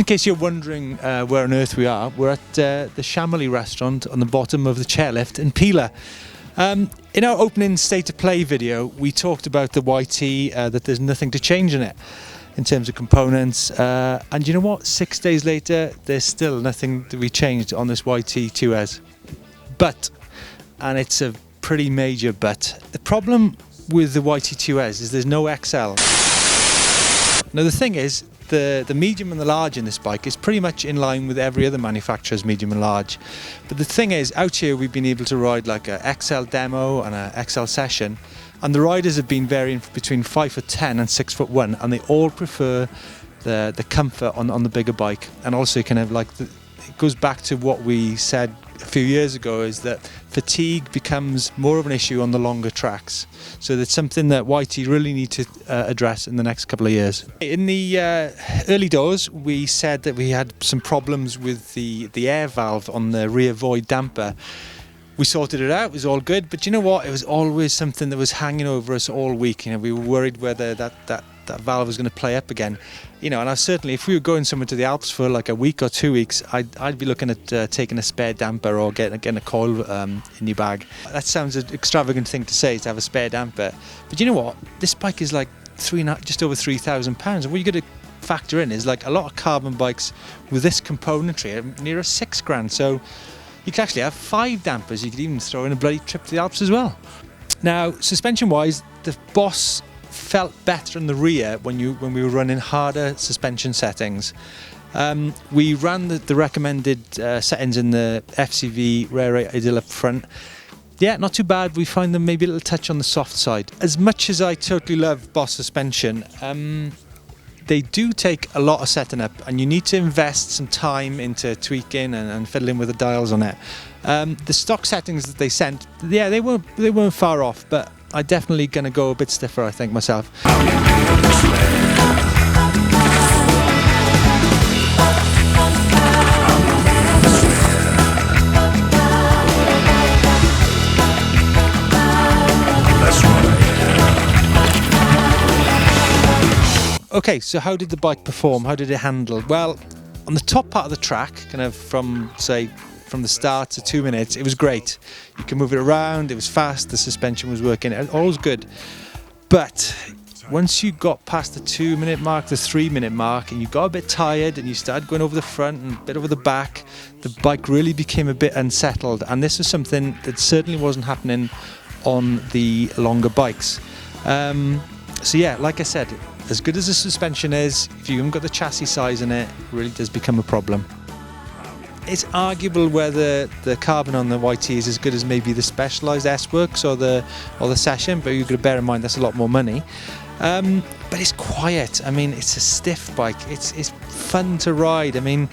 case you're wondering where on earth we are, we're at the Chamonix restaurant on the bottom of the chairlift in Pila. In our opening state of play video, we talked about the YT, that there's nothing to change in it in terms of components, and you know what, 6 days later there's still nothing to be changed on this YT Tues. But, and it's a pretty major but, the problem with the YT Tues is there's no XL. Now the thing is, the medium and the large in this bike is pretty much in line with every other manufacturer's medium and large. But the thing is, out here we've been able to ride like a XL demo and a XL session, and the riders have been varying between 5'10" and 6'1", and they all prefer the comfort on the bigger bike. And also kind of like it goes back to what we said a few years ago, is that fatigue becomes more of an issue on the longer tracks. So that's something that YT really need to address in the next couple of years. In the early doors, we said that we had some problems with the air valve on the rear void damper. We sorted it out, it was all good, but you know what, it was always something that was hanging over us all week. You know, we were worried whether that valve was going to play up again. You know, and I certainly, if we were going somewhere to the Alps for like a week or 2 weeks, I'd be looking at taking a spare damper or getting a coil in your bag. That sounds an extravagant thing to say, to have a spare damper, but you know what, this bike is like just over £3,000, and what you got to factor in is like a lot of carbon bikes with this componentry are near £6,000. So you could actually have 5 dampers. You could even throw in a bloody trip to the Alps as well. Now, suspension wise, the Boss felt better in the rear when we were running harder suspension settings. We ran the recommended settings in the FCV rear ideal up front. Yeah, not too bad. We find them maybe a little touch on the soft side. As much as I totally love Boss suspension, they do take a lot of setting up, and you need to invest some time into tweaking and fiddling with the dials on it. The stock settings that they sent, yeah, they weren't far off, but I'm definitely going to go a bit stiffer, I think, myself. Okay, so how did the bike perform? How did it handle? Well, on the top part of the track, kind of from the start to 2 minutes, it was great. You can move it around, it was fast, the suspension was working, all was good. But once you got past the 2 minute mark, the 3 minute mark, and you got a bit tired and you started going over the front and a bit over the back, the bike really became a bit unsettled. And this was something that certainly wasn't happening on the longer bikes. So yeah, like I said, as good as the suspension is, if you haven't got the chassis size in it, it really does become a problem. It's arguable whether the carbon on the YT is as good as maybe the Specialized S-Works or the Session, but you've got to bear in mind that's a lot more money. But it's quiet. I mean, it's a stiff bike. It's fun to ride. I mean,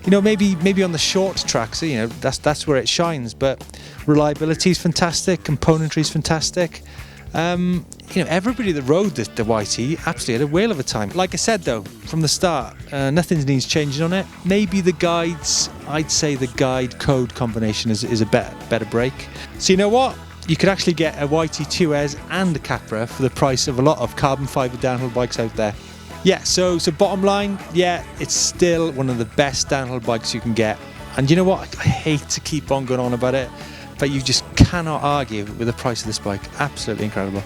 you know, maybe on the short tracks, you know, that's where it shines. But reliability is fantastic. Componentry is fantastic. You know, everybody that rode the YT absolutely had a whale of a time. Like I said though, from the start, nothing needs changing on it. Maybe the guides, I'd say the guide code combination is a better break. So you know what? You could actually get a YT Tues and a Capra for the price of a lot of carbon fibre downhill bikes out there. Yeah, so bottom line, yeah, it's still one of the best downhill bikes you can get. And you know what? I hate to keep on going on about it, but you just cannot argue with the price of this bike. Absolutely incredible.